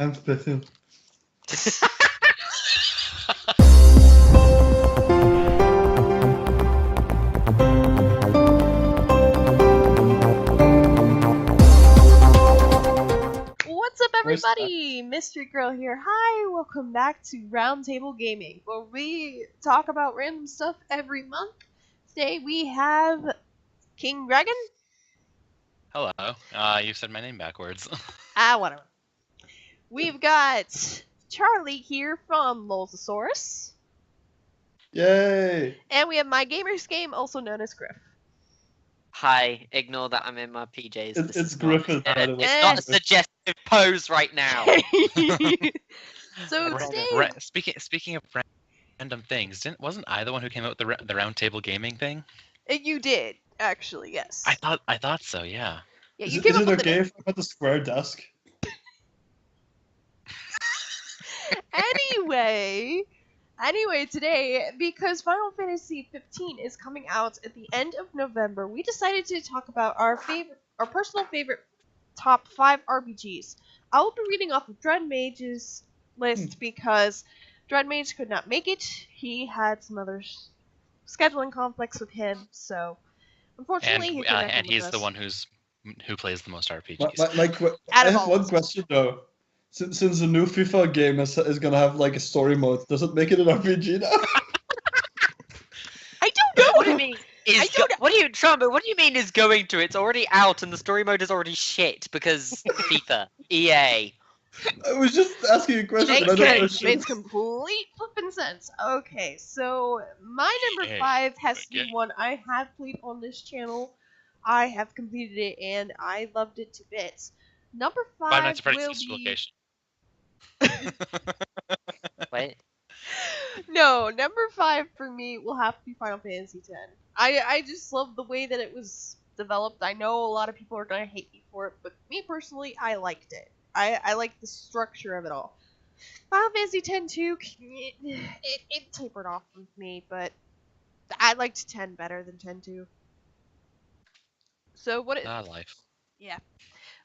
I'm splitting. What's up, everybody? Mystery Girl here. Hi, welcome back to Roundtable Gaming, where we talk about random stuff every month. Today we have King Dragon. Hello. You said my name backwards. Whatever. We've got Charlie here from Lolzosaurus. Yay! And we have My Gamer's Game, also known as Griff. Hi, ignore that I'm in my PJs. It's Griffith, by the way. It's not a suggestive pose right now. So today... Speaking of random things, wasn't I the one who came up with the roundtable gaming thing? You did, actually, yes. I thought so, yeah. Yeah, Is you it, came is up it with okay if I put the square desk? Anyway, today, because Final Fantasy 15 is coming out at the end of November, we decided to talk about our personal favorite top 5 RPGs. I will be reading off of Dread Mage's list because Dread Mage could not make it. He had some other scheduling conflicts with him, so unfortunately he couldn't and with he's us. the one who plays the most RPGs. I have one question though. Since the new FIFA game is gonna have like a story mode, does it make it an RPG now? I don't know. What do you mean? What do you mean is going to? It's already out and the story mode is already shit because FIFA, EA. I was just asking a question. but I don't know Makes complete flippin' sense. Okay, so my number 5 has to be one I have played on this channel. I have completed it and I loved it to bits. Number 5 will be... Wait. No, number 5 for me will have to be Final Fantasy X. I just love the way that it was developed. I know a lot of people are gonna hate me for it, but me personally, I liked it. I like the structure of it all. Final Fantasy X too, it tapered off with me, but I liked 10 better than 10 too. So what? Life. Yeah,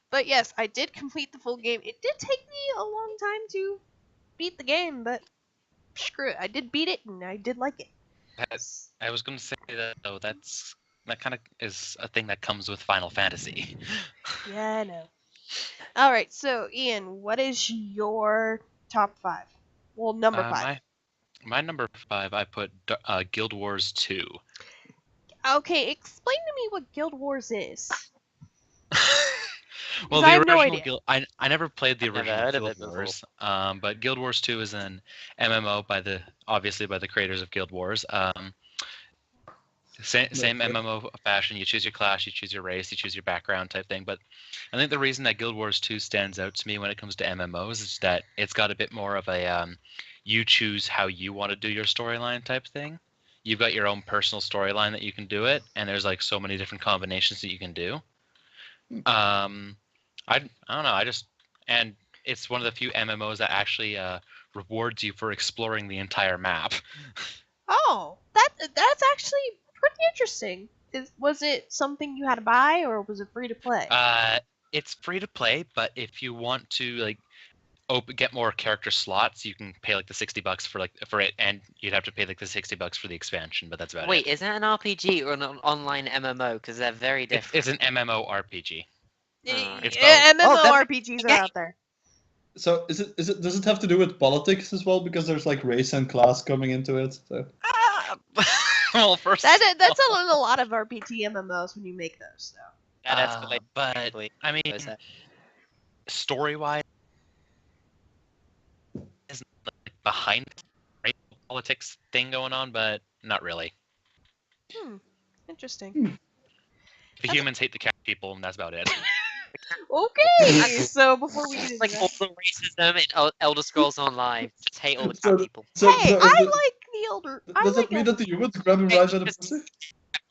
but yes, I did complete the full game. It did take me a long time to beat the game, but screw it, I did beat it and I did like it. I was going to say that though. That kind of is a thing that comes with Final Fantasy. Yeah, I know. All right, so Ian, what is your top 5? Well, number 5. My number 5, I put Guild Wars 2. Okay, explain to me what Guild Wars is. Well, I the have no original idea. Guild, I never played the original Guild before. Wars, but Guild Wars 2 is an MMO obviously by the creators of Guild Wars. Same MMO fashion. You choose your class, you choose your race, you choose your background type thing. But I think the reason that Guild Wars 2 stands out to me when it comes to MMOs is that it's got a bit more of a you choose how you want to do your storyline type thing. You've got your own personal storyline that you can do it, and there's like so many different combinations that you can do. I don't know. And it's one of the few MMOs that actually rewards you for exploring the entire map. Oh, that's actually pretty interesting. Was it something you had to buy, or was it free to play? It's free to play, but if you want to get more character slots, you can pay like the $60 for it, and you'd have to pay like the $60 for the expansion. But that's about it. Wait, is that an RPG or an online MMO? Because they're very different. It's an MMO RPG. It's MMORPGs are out there. So does it have to do with politics as well? Because there's like race and class coming into it. So. Well, first that's in a lot of RPG MMOs when you make those, though. Yeah, that's but I mean, story-wise, is like behind the politics thing going on, but not really. Interesting. The humans hate the cat people, and that's about it. Okay, so before we get into like that... all the racism in Elder Scrolls Online, just hate all the cat people. Hey, I like the Elder. Does that mean that the humans grab him right out of the pussy?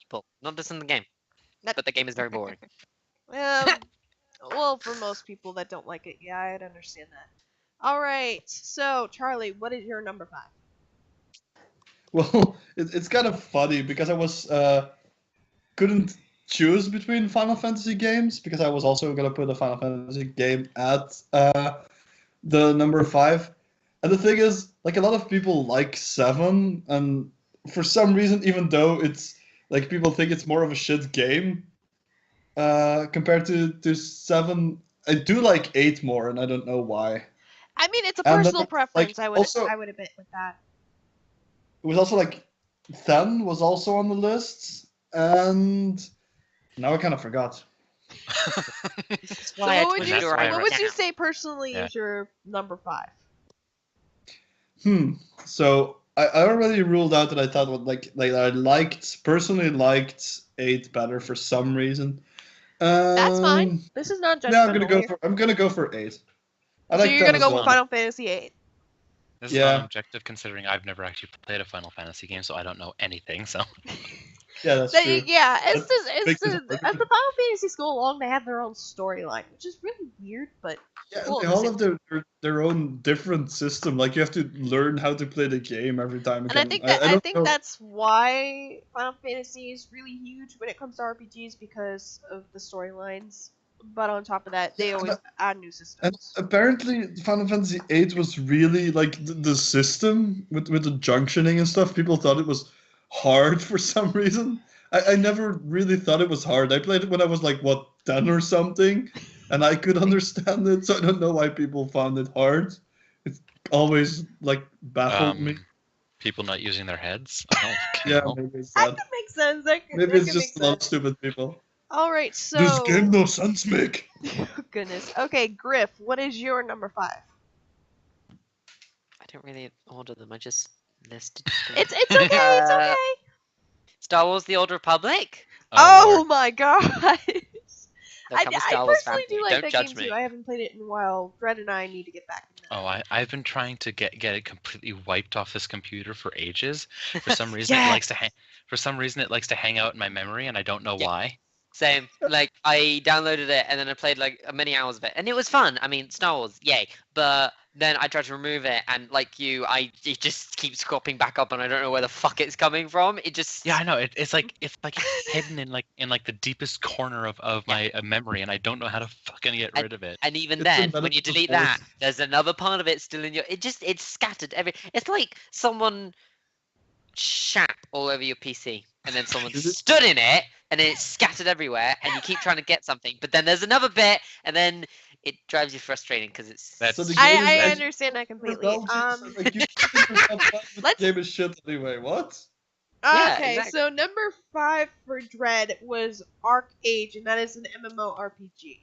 People, not just in the game. But the game is very boring. Well, for most people that don't like it, yeah, I'd understand that. All right, so Charlie, what is your number 5? Well, it's kind of funny because I was couldn't choose between Final Fantasy games because I was also gonna put a Final Fantasy game at the number 5. And the thing is, like, a lot of people like 7, and for some reason, even though it's like people think it's more of a shit game, compared to 7, I do like 8 more, and I don't know why. I mean, it's a And then, personal preference. like, also, I would admit with that. it was also like 10 was also on the list, and now I kind of forgot. That's So why I what would told you to write why I what would it you down. say personally Yeah. is your number 5? So I already ruled out that I thought I personally liked 8 better for some reason. That's fine. This is not Yeah, judgmental. I'm gonna go for 8. I So like you're 10 gonna as go with well. Final Fantasy 8. This is Yeah. non-objective considering I've never actually played a Final Fantasy game, so I don't know anything. So Yeah, that's But, true. yeah, That makes it as the harder. Final Fantasy go along, they have their own storyline, which is really weird, but Yeah, cool they at the all same have their own different system. Like, you have to learn how to play the game every time And I again. think I don't know. that's why Final Fantasy is really huge when it comes to RPGs because of the storylines. But on top of that, they Yeah, always add new And systems. apparently, Final Fantasy VIII was really like the system with the junctioning and stuff. People thought it was hard for some reason. I never really thought it was hard. I played it when I was like, what, 10 or something, and I could understand it. So I don't know why people found it hard. It's always like baffled me. people not using their heads. I don't fucking Yeah, know. maybe it's That that. could make sense. Maybe That it's could just make a lot of sense. stupid people. All right, This so game no sense make. goodness. Okay, Griff, what is your number 5? I don't really order them. I just listed them. It's okay. It's okay. Star Wars: The Old Republic. Oh Lord. my god. Look, I'm a I Star Wars personally fan. do like Don't that judge game me. too. I haven't played it in a while. Brett and I need to get back in that. I've been trying to get it completely wiped off this computer for ages. For some reason, Yes! it likes to hang. For some reason, it likes to hang out in my memory, and I don't know Yeah. why. Same. Like, I downloaded it and then I played like many hours of it, and it was fun. I mean, Star Wars, yay! But then I tried to remove it, and like you, it just keeps cropping back up, and I don't know where the fuck it's coming from. It just Yeah, I know. It's like it's hidden in the deepest corner of my memory, and I don't know how to fucking get rid of it. And even It's then, embedded when you in the delete force. that, there's another part of it still in your. It's scattered every. It's like someone shat all over your PC, and then someone Is it- stood in it, and then it's scattered everywhere, and you keep trying to get something, but then there's another bit, and then it drives you frustrating because it's. That's So the I game is- understand that completely. Nostalgia, like, you think you're not fine, but let's- the game is shit anyway. What? Yeah, Okay, exactly. so number 5 for Dread was Arc Age, and that is an MMORPG.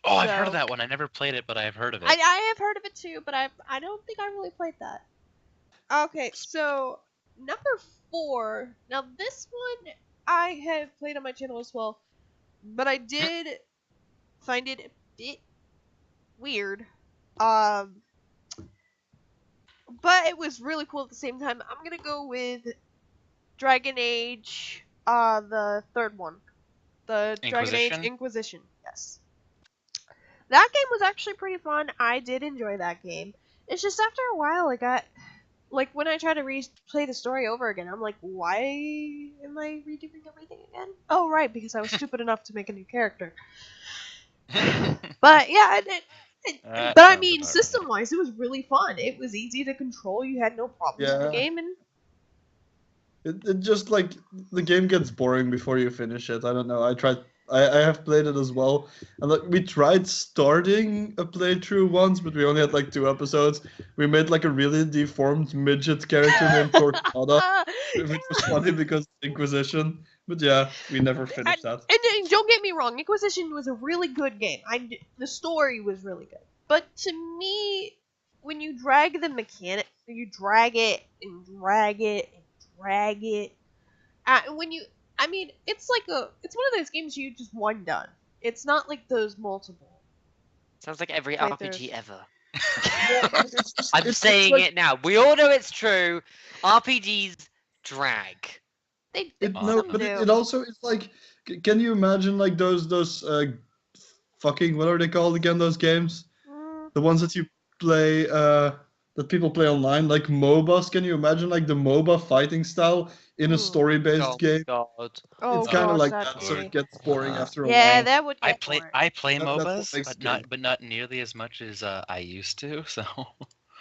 Oh, I've heard So- of that one. I never played it, but I have heard of it. I have heard of it too, but I don't think I really played that. Okay, so number 4. Now this one I have played on my channel as well, but I did find it a bit weird. But it was really cool at the same time. I'm gonna go with Dragon Age, the third one, the Dragon Age Inquisition? Inquisition. Yes, that game was actually pretty fun. I did enjoy that game. It's just after a while, I got like when I try to replay the story over again, I'm like, why am I redoing everything again? Oh, right, because I was stupid enough to make a new character. But yeah, That but I sounds mean, about right. system-wise, it was really fun. It was easy to control. You had no problems with the Yeah. game, and It just like the game gets boring before you finish it. I don't know. I have played it as well, and like we tried starting a playthrough once, but we only had like 2 episodes. We made like a really deformed midget character named Torquemada, which was funny because Inquisition. But yeah, we never finished that. And don't get me wrong, Inquisition was a really good game. The story was really good. But to me, when you drag the mechanic, you drag it and drag it and drag it. It's it's one of those games you just one done. It's not like those multiple. Sounds like every Right, RPG ever. It's I'm saying like, it now. We all know it's true. RPGs drag. They No, some but do. it also is like, can you imagine like those fucking, what are they called again? Those games, Mm, the ones that you play that people play online, like MOBAs. Can you imagine like the MOBA fighting style in a Ooh. story-based Oh game? God. Oh It's kind of gosh, like that'd that, so be. it gets boring after a Yeah, while. that would get boring. I play That's what MOBAs, makes but not nearly as much as I used to. So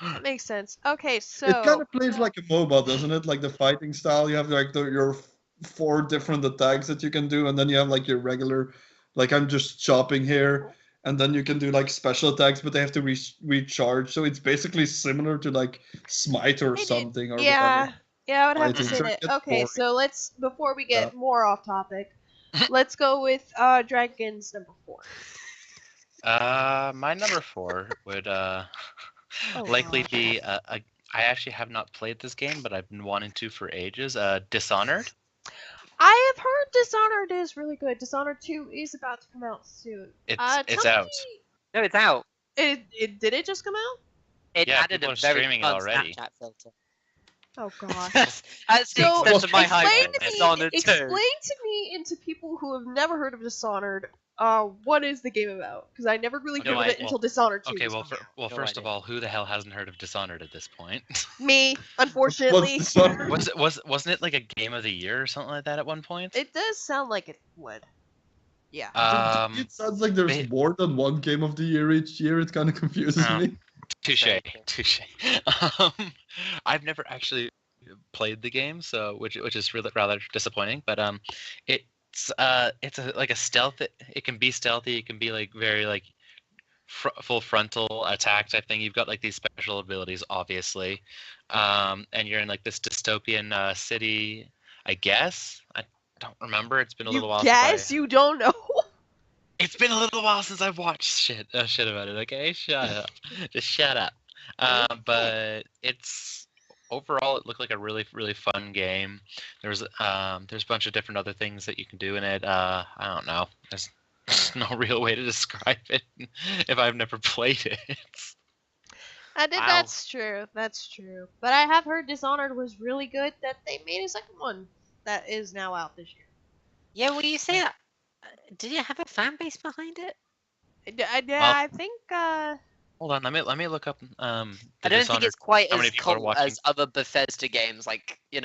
That makes sense. Okay, so It kind of plays like a MOBA, doesn't it? Like the fighting style. You have like your four different attacks that you can do, and then you have like your regular, like I'm just chopping here, and then you can do like special attacks, but they have to recharge. So it's basically similar to like Smite or It did- something or yeah, whatever. yeah, I would have to Fighting. say So it that. gets Okay, boring. so let's before we get Yeah. more off topic, let's go with Dragon's number 4. my number 4 would Oh, likely gosh. be I actually have not played this game, but I've been wanting to for ages. Dishonored. I have heard Dishonored is really good. Dishonored 2 is about to come out soon. It's tell out. me- No, it's out. Did it just come out? It Yeah, added people a are very streaming it fun already. Snapchat filter. Oh gosh. That's the So extent of my explain hype. to me, Dishonored 2. explain to me, into people who have never heard of Dishonored, what is the game about? Because I never really Okay, heard of it well- until Dishonored 2. Okay, was coming out. No first of idea. all, who the hell hasn't heard of Dishonored at this point? Me, unfortunately. What's the song? Wasn't it like a game of the year or something like that at one point? It does sound like it would. Yeah. It sounds like there's they- more than one game of the year each year. It kind of confuses Oh. me. Touche, Okay. touche. I've never actually played the game, so which is really rather disappointing. But it's like a stealth. It can be stealthy. It can be like very like full frontal attack type thing. You've got like these special abilities, obviously, and you're in like this dystopian city. I guess I don't remember. It's been a little while. Guess you don't know. It's been a little while since I've watched shit about it. Okay, shut up. Just shut up. But it's overall, it looked like a really fun game. There's a bunch of different other things that you can do in it. I don't know. There's no real way to describe it if I've never played it. I did. Wow. That's true. That's true. But I have heard Dishonored was really good. That they made a second one that is now out this year. Yeah, well, you say that. Did it have a fan base behind it? I think. Hold on, let me look up. I don't think it's quite how many as people are cult watching? as other Bethesda games, like the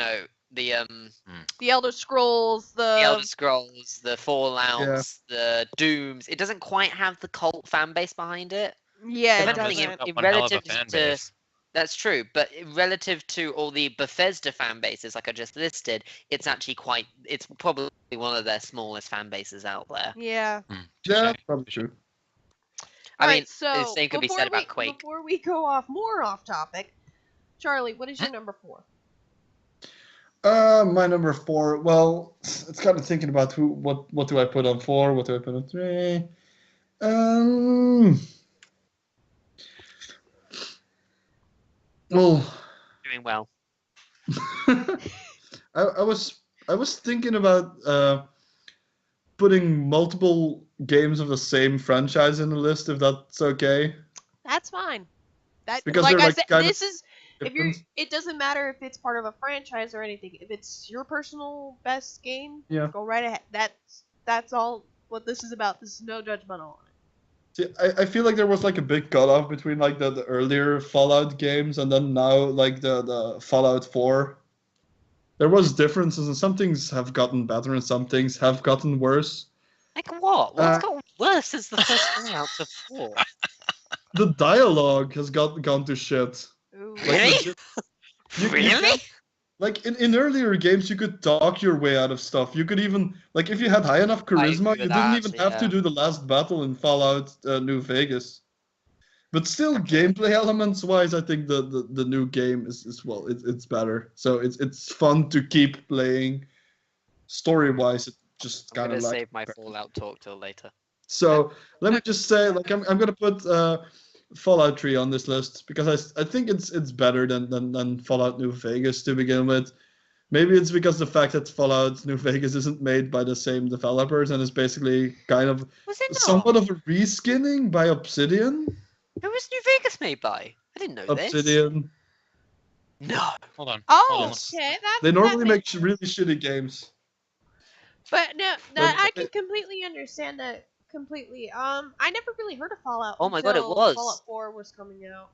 The Elder Scrolls, the Elder Scrolls, the Fallouts, the Dooms. It doesn't quite have the cult fan base behind it. Yeah, If it anything, doesn't. in One hell of a relative fan to base. that's true, but relative to all the Bethesda fan bases, like I just listed, it's actually it's probably one of their smallest fan bases out there. Yeah. Yeah, Touche. probably true. I mean, Alright, so the same could be before said about we- Quake. Before we go more off topic, Charlie, what is your number 4? My number 4. Well, it's kind of thinking about what do I put on 4? What do I put on 3? Well, Doing well. I was thinking about putting multiple games of the same franchise in the list, if that's okay. That's fine. That Because like they're, I like, said, kind of this is if you're. different. It doesn't matter if it's part of a franchise or anything. If it's your personal best game, Yeah. go right ahead. That's all. What this is about. This is no judgmental on it. See, I feel like there was like a big cutoff between like the earlier Fallout games and then now like the Fallout 4. There was differences, and some things have gotten better and some things have gotten worse. Like what? What's Uh, got worse since the first Fallout to 4? The dialogue has gone to shit. Ooh. Like, Really? legit- you Really? can't- like in earlier games, you could talk your way out of stuff. You could even like if you had high enough agree charisma, with you that, didn't even actually, have to yeah. do the last battle in Fallout New Vegas. But still, gameplay elements wise, I think the new game is well, it's better. So it's fun to keep playing. Story wise, it just I'm kind gonna of like. save my Fallout talk till later. So let me just say, like, I'm gonna put Fallout 3 on this list because I think it's better than Fallout New Vegas to begin with. Maybe it's because the fact that Fallout New Vegas isn't made by the same developers and is basically kind of Was it not? somewhat of a reskinning by Obsidian. Who was New Vegas made by? I didn't know this. Obsidian. No. Hold on. Oh, hold on. okay. They normally make makes really shitty games. But no, But- I can completely understand that completely. I never really heard of Fallout. Oh my God, it until was. Fallout 4 was coming out.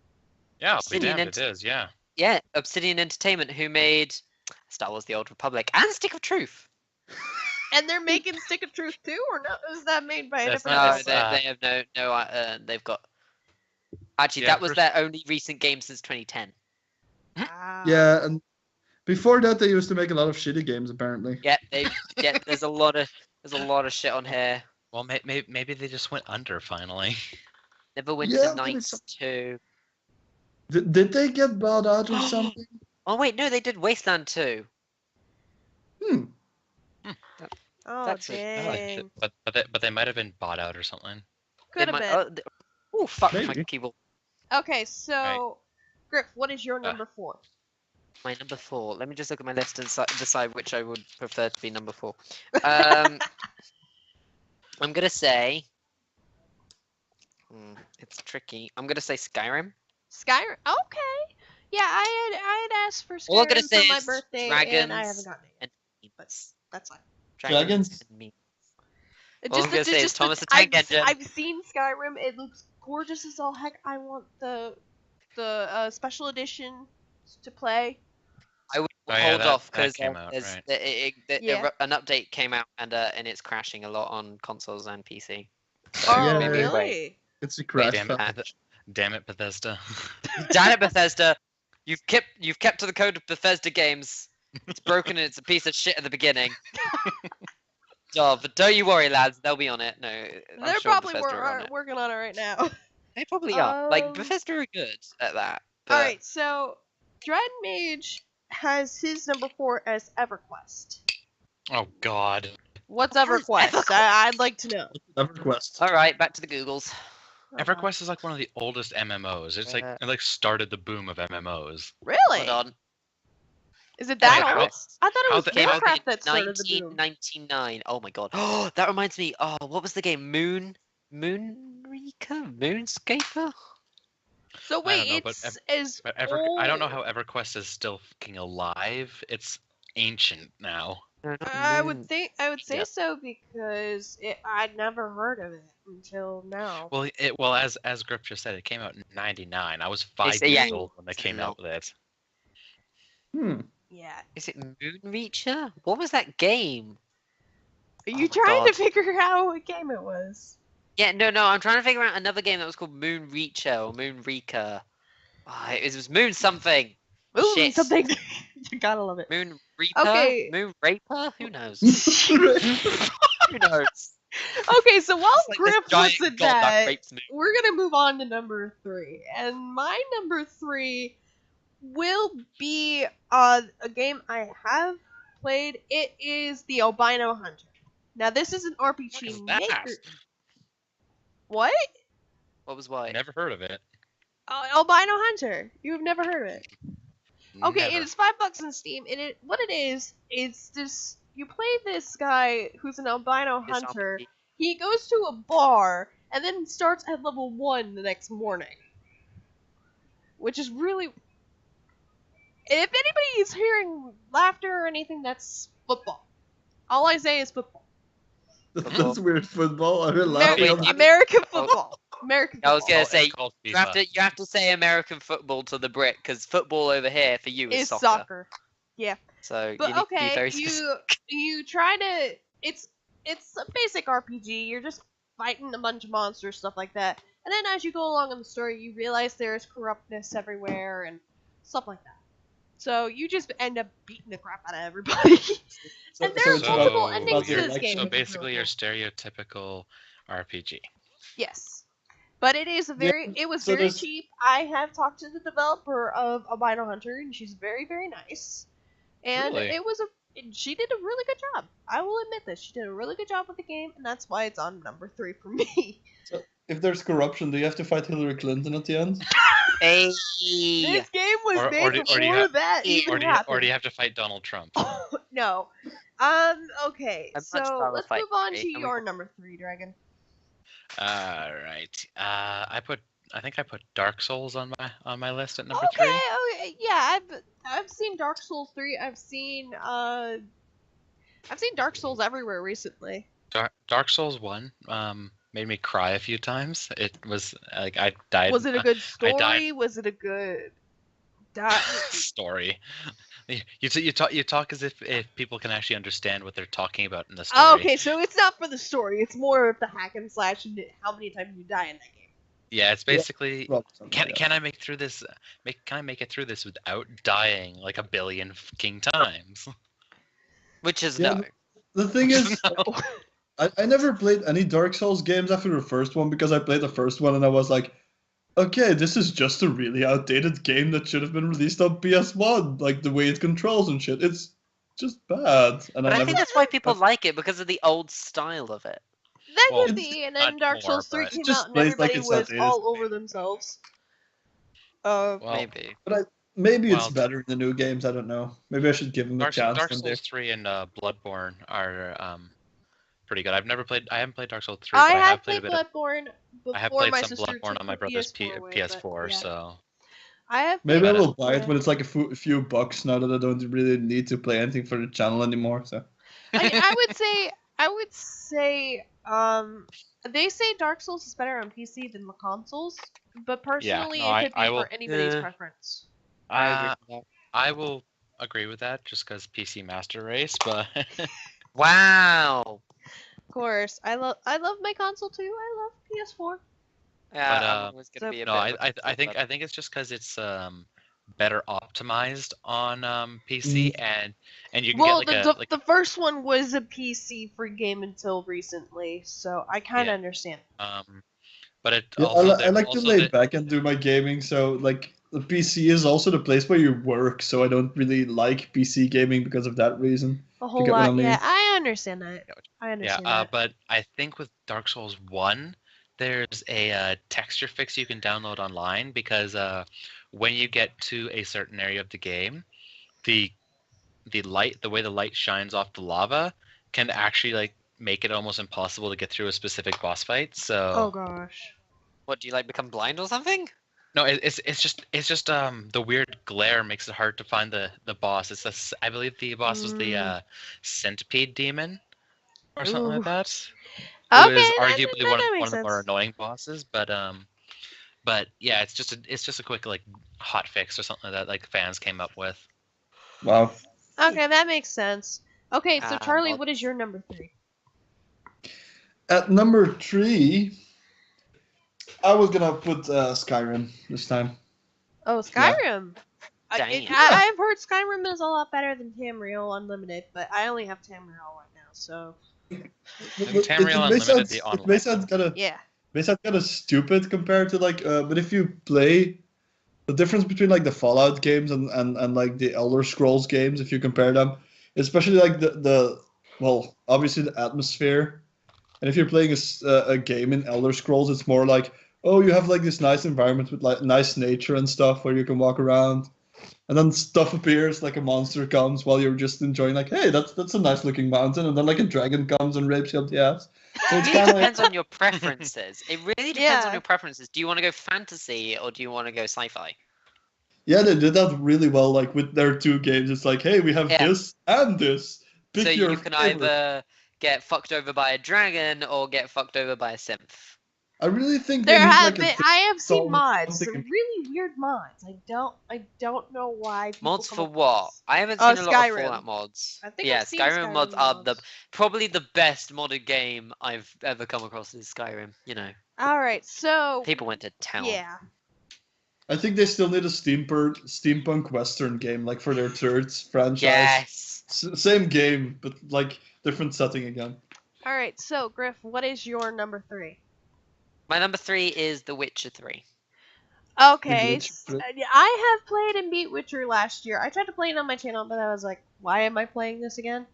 Yeah, I'll be Obsidian damned. It is. Yeah. Yeah, Obsidian Entertainment, who made Star Wars: The Old Republic and Stick of Truth. And they're making Stick of Truth too, or no? Is that made by a That's different not- No, it's, developer? they have no. They've got. Actually, Yeah, that was first- their only recent game since 2010. Wow. Yeah, and before that they used to make a lot of shitty games apparently. Yeah, there's a lot of shit on here. Well, maybe they just went under finally. Neverwinter Yeah, maybe Nights 2. Did they get bought out or something? Oh wait, no, they did Wasteland 2. Hmm. Oh That's it. I like it. dang. But they might have been bought out or something. Could have been. Oh fuck my Maybe. keyboard. Okay, so Griff, what is your number 4? My number 4. Let me just look at my list and decide which I would prefer to be number 4. I'm gonna say. It's tricky. I'm gonna say Skyrim. Skyrim. Okay. Yeah, I had asked for All I'm gonna Skyrim say for my is birthday, and dragons I haven't gotten it yet. and But that's fine. Dragons? and me. It All I'm gonna say is Thomas the Tank Engine. I've seen Skyrim. It looks gorgeous as all heck. I want the special edition to play. I would Oh, yeah, hold that- off that because came out, right. Yeah. an update came out and it's crashing a lot on consoles and PC. Oh, Yeah. maybe wait. really? It's a Wait, crash. damn it, factor. damn it, Bethesda. Damn it, Bethesda! You've kept to the code of Bethesda games. It's broken and it's a piece of shit at the beginning. Oh, but don't you worry, lads. They'll be on it. No, I'm They're sure probably Bethesda are on it. working on it right now. They probably are. Like Um, Bethesda are good at that. All but- right, so Dread Mage has his number 4 as EverQuest. Oh God. What's What is EverQuest? EverQuest? I'd like to know. EverQuest. All right, back to the Googles. EverQuest is like one of the oldest MMOs. It's like it like started the boom of MMOs. Really? Hold on. Is it that Yeah, old? I thought it how was the- Came out Warcraft in that started the boom. 1999. Oh my god. Oh, that reminds me. Oh, what was the game? Moonscaper? So wait, know, but it's But old. I don't know how EverQuest is still fucking alive. It's ancient now. No, not I Moon. would say Yeah. so because I'd never heard of it until now. Well, as Grip just said, it came out in '99. I was 5 yeah. years old when they came out with it. Hmm. Yeah. Is it Moonreacher? What was that game? Are Oh you my trying God. to figure out what game it was? Yeah, no. I'm trying to figure out another game that was called Moonreacher or Moonreaker. Oh, it was Moon something. Ooh, Shit. something. You gotta love it. Moon Reaper? Okay. Moon Raper? Who knows? Right. Who knows? Okay, so while It's like this Griff giant looks at god that that, rapes me. we're gonna move on to number 3, and my number 3 will be a game I have played. It is the Albino Hunter. Now this is an What RPG is that? maker. What? What was why? Never heard of it. Albino Hunter. You have never heard of it? Okay, Never. it is $5 on Steam, and what it is, it's this. You play this guy who's an albino It's hunter. RPG. He goes to a bar and then starts at level 1 the next morning, which is really. If anybody is hearing laughter or anything, that's football. All I say is football. That's weird football. I'm Amer- laughing. Wait, American football. American I was football gonna say, It's called You have FIFA. to say American football to the Brit because football over here for you is is soccer. soccer. So But you need to be okay, very specific. you try to. It's a basic RPG. You're just fighting a bunch of monsters, stuff like that. And then as you go along in the story, you realize there's corruptness everywhere and stuff like that. So you just end up beating the crap out of everybody. And there are it's multiple about endings to your this life. game. So which is basically, really your cool. stereotypical RPG. Yes. But it is a very it was so very there's- cheap. I have talked to the developer of Albino Hunter and she's very, very nice. And Really? she did a really good job. I will admit this. She did a really good job with the game, and that's why it's on number 3 for me. If there's corruption, do you have to fight Hillary Clinton at the end? Hey. This game was Or- made or do- or do you before have- that or even Or do happened. you have to fight Donald Trump? No. Okay. I'd much So rather let's fight move on Hillary, to and we your can- number 3, Dragon. Right. I think I put Dark Souls on my list at number Okay. 3. Okay. Yeah, I've seen Dark Souls 3. I've seen Dark Souls everywhere recently. Dark Souls 1, made me cry a few times. It was like I died. Was it a good I died. story? Was it a good Story. You talk as if people can actually understand what they're talking about in the story. Oh, okay, so it's not for the story. It's more of the hack and slash and how many times you die in that game. Yeah, it's basically Well, something like can I make through this? Can I make it through this without dying like a billion fucking times? Which is Yeah, no. The thing is, No. I never played any Dark Souls games after the first one because I played the first one and I was like, okay, this is just a really outdated game that should have been released on PS1. Like the way it controls and shit, it's just bad. And But I never. think that's why people like it, because of the old style of it. That Well, could it's be, and not then Dark more, Souls 3 but- came It just out and plays like everybody it's was outdated. all over themselves. Well, Maybe. Maybe it's Well, better in the new games. I don't know. Maybe I should give them a chance Dark one day. Souls 3 and Bloodborne are pretty good. I haven't played Dark Souls 3, I but I had have played played a bit of. Bloodborne I have before played my some sister Bloodborne took on my the brother's PS4 away, but PS4, yeah. so I have Maybe played I But, will buy it yeah. when it's like a few bucks now that I don't really need to play anything for the channel anymore. So I would say, they say Dark Souls is better on PC than the consoles, but personally, no, it could be I will- for anybody's Yeah. preference. I agree uh, with that. I will agree with that just because PC Master Race, but Wow. Of course, I love my console too. I love PS4. Yeah, But, I'm always so- gonna be a no, bit I, of a I console I think it's just because it's better optimized on PC and you can Well, get like the first one was a PC free game until recently, so I kind of Yeah. understand. but it yeah, also I like to also lay back and do my gaming. So like the PC is also the place where you work. So I don't really like PC gaming because of that reason. A whole get what I lot, mean? yeah. I understand that. Yeah, I understand that. but I think with Dark Souls 1, there's a texture fix you can download online because when you get to a certain area of the game, the the way the light shines off the lava can actually like make it almost impossible to get through a specific boss fight. So Oh gosh. What, do you like become blind or something? no, it's just the weird glare makes it hard to find the boss. I believe the boss was the centipede demon or something Ooh. like that. Okay, Who is that arguably one makes of the more sense. annoying bosses, but yeah, it's just a quick like hot fix or something that like fans came up with. Wow. Okay, that makes sense. Okay, so Charlie, Well, what is your number 3? At number 3, I was gonna put Skyrim this time. Oh, Skyrim. Dang. I've heard Skyrim is a lot better than Tamriel Unlimited, but I only have Tamriel right now, so Tamriel Unlimited, the it may sound kind of yeah. stupid compared to like, but if you play the difference between like the Fallout games and like the Elder Scrolls games, if you compare them, especially like the well, obviously the atmosphere, and if you're playing a game in Elder Scrolls, it's more like, oh, you have like this nice environment with like nice nature and stuff where you can walk around, and then stuff appears, like a monster comes while you're just enjoying, like, hey, that's a nice looking mountain, and then like a dragon comes and rapes you up the ass. So It it's really kind of depends on your preferences. It really depends Yeah. on your preferences. Do you want to go fantasy or do you want to go sci-fi? yeah, they did that really well. Like with their 2 games, it's like, hey, we have Yeah. this and this. Pick So your you can favorite. either get fucked over by a dragon or get fucked over by a synth. I really think they There need have like been. a I have seen song mods, something- some really weird mods. I don't know why. People Mods come for up with what? this. I haven't seen a lot of Skyrim. Fallout mods. I think Yeah, I've seen Skyrim mods Skyrim are mods. probably the best modded game I've ever come across is Skyrim. You know, All right, so people went to town. yeah. I think they still need a steampunk western game, like for their third franchise. Yes. Same game, but like different setting again. All right, so Griff, what is your number 3? My number 3 is The Witcher 3. Okay, Witcher 3. I have played and beat Witcher last year. I tried to play it on my channel, but I was like, why am I playing this again?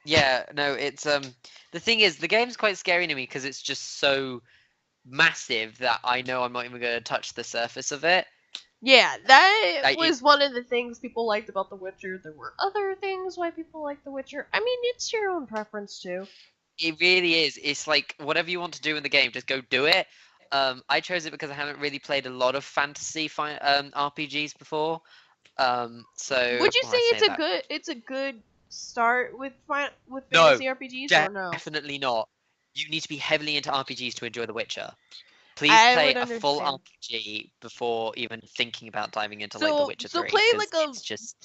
Yeah, no, it's the thing is the game's quite scary to me because it's just so massive that I know I'm not even going to touch the surface of it. Yeah, that Like, was one of the things people liked about The Witcher. There were other things why people like The Witcher. I mean, it's your own preference too. It really is. It's like whatever you want to do in the game, just go do it. I chose it because I haven't really played a lot of fantasy RPGs before. So Would you well, say I it's that. a good start with No, fantasy RPGs or no? Definitely not. you need to be heavily into RPGs to enjoy The Witcher. Please I play would a full understand. RPG before even thinking about diving into like The So Witcher so 3. play 'Cause like a it's just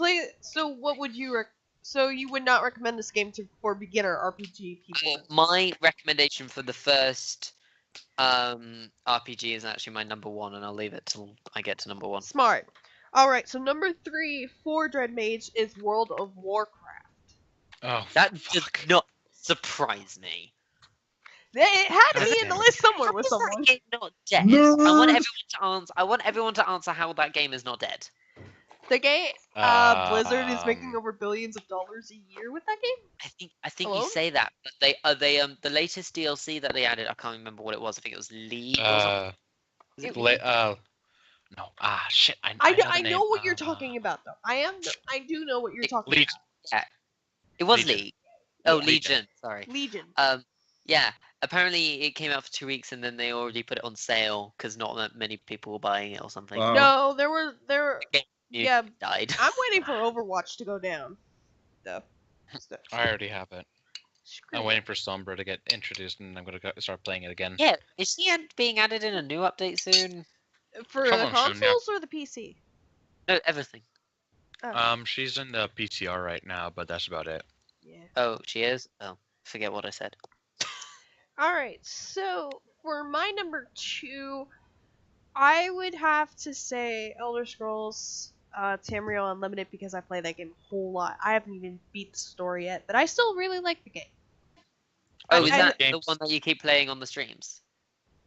So what would you so you would not recommend this game for beginner RPG people? my recommendation for the first RPG is actually my number 1, and I'll leave it till I get to number 1. Smart. All right. So number 3 for Dread Mage is World of Warcraft. Oh, That does fuck. not surprise me. It had to God be in the damn. list somewhere How with is that someone. game not dead? I want everyone to answer how that game is not dead. The game, Blizzard is making over billions of dollars a year with that game. I think you Alone? say that, but the latest DLC that they added, I can't remember what it was. I think it was League or something. Was it League? No. Shit. I know what you're talking about though. I do know what you're talking Legion. Yeah, it was Legion. League. Oh, Yeah. Legion. Sorry. about. Legion. Yeah. Apparently, it came out for 2 weeks, and then they already put it on sale because not that many people were buying it or something. Wow. No, there were You yeah. died. I'm waiting for Overwatch to go down. Though. So, I already have it. screw I'm it. waiting for Sombra to get introduced, and I'm gonna start playing it again. Yeah, is she being added in a new update soon? For the Someone soon, yeah. consoles or the PC? No, everything. She's in the PTR right now, but that's about it. Yeah. Oh, she is. Oh, forget what I said. All right. So for my number 2, I would have to say Elder Scrolls Tamriel Unlimited because I play that game a whole lot. I haven't even beat the story yet, but I still really like the game. Oh, is I- that the games- one that you keep playing on the streams?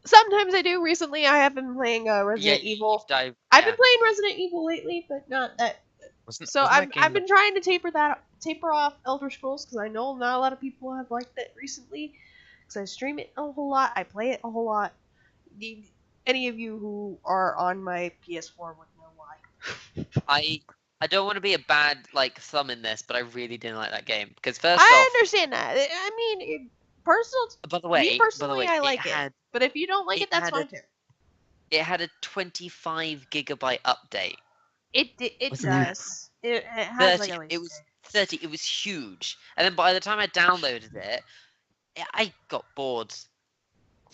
Sometimes I do. Recently, I have been playing Resident Evil. I've I've been playing Resident Evil lately, but not that. So wasn't that I've been trying to taper off Elder Scrolls because I know not a lot of people have liked it recently. Because I stream it a whole lot, I play it a whole lot. Any of you who are on my PS4 would know why. I don't want to be a bad thumb in this, but I really didn't like that game because first I off, understand that. I mean, personal. by the way, Me personally, I like it. had, But if you don't like it, that's had fine too. it had a 25 gigabyte update. It Was does. It has 30, like a it was 30. It was huge, and then by the time I downloaded it, I got bored.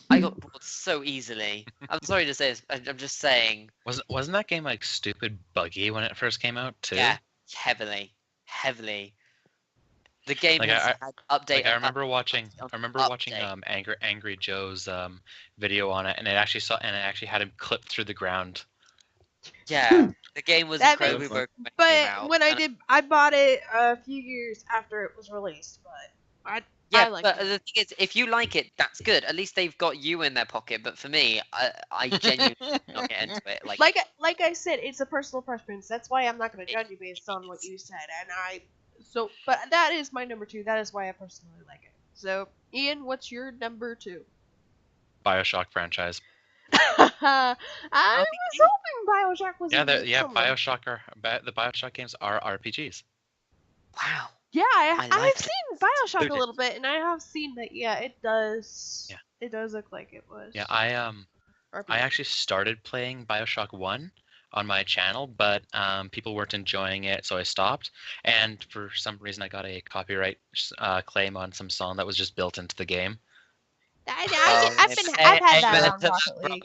I got bored so easily. I'm sorry to say this. I'm just saying. Wasn't that game like stupid buggy when it first came out too? Yeah, heavily. The game Like, has had update. I remember watching update. Angry Joe's video on it, and it actually had him clipped through the ground. Yeah, the game was That incredibly makes- broken when it came But out. when and I bought it a few years after it was released. But yeah, I like but it. the thing is, if you like it, that's good. At least they've got you in their pocket. But for me, I genuinely not get into it. Like I said, it's a personal preference. That's why I'm not going to judge you based on what you said. But that is my number 2. That is why I personally like it. So, Ian, what's your number 2? BioShock franchise. I was hoping BioShock was. Yeah, in somewhere. the BioShock games are RPGs. Wow. Yeah, I I've like seen BioShock They're a little bit, and I have seen that. Yeah, it does. Yeah. It does look like it was. Yeah, I RPG. actually started playing BioShock 1 on my channel, but people weren't enjoying it, so I stopped. And for some reason, I got a copyright claim on some song that was just built into the game. I've had that on Rocket League.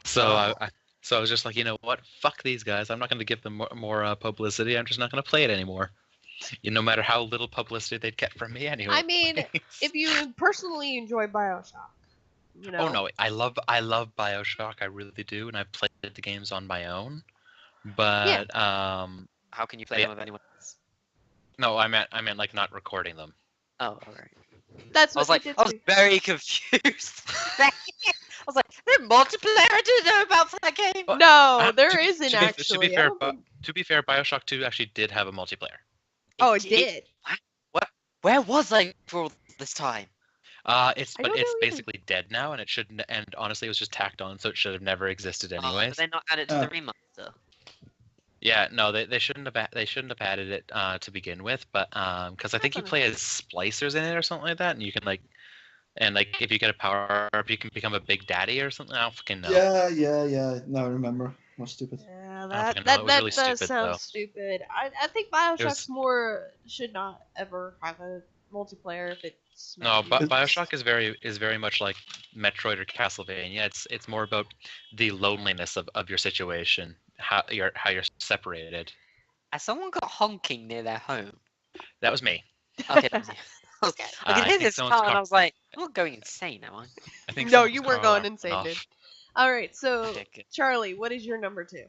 So I was just like, you know what? Fuck these guys. I'm not going to give them more publicity. I'm just not going to play it anymore. No matter how little publicity they'd get from me anyway. I mean, if you personally enjoy BioShock, you know. Oh no, I love BioShock. I really do, and I've played the games on my own. But How can you play Yeah. them with anyone else? no, I meant like not recording them. Oh, alright. That's I what was they like, did I was to me. very confused. I was like, there's multiplayer I didn't know about for that game. No, there to, isn't to be, actually. to be fair, BioShock 2 actually did have a multiplayer. Oh, it did. Where was I for all this time? It's I don't it's know either. basically dead now, and it shouldn't. And honestly, it was just tacked on, so it should have never existed But anyways. they not add it to the remaster. Yeah, no, they shouldn't have added it to begin with, but because I think you play as splicers in it or something like that, and you can if you get a power up, you can become a big daddy or something. I don't fucking know. Yeah. No, I remember. How stupid. Yeah, fucking know. that It was really does stupid, sound though. stupid. I think BioShock's was- more should not ever have a multiplayer if it No, smash but you. Bioshock is very much like Metroid or Castlevania. It's more about the loneliness of your situation, how you're separated. Has someone got honking near their home? That was me. Okay, that was you. I could I hear think this someone's car, and car. I was like, I'm not going insane, am I? I think No, someone's you car weren't going alarm insane, went dude. off. All right, so Okay, good. Charlie, what is your number 2?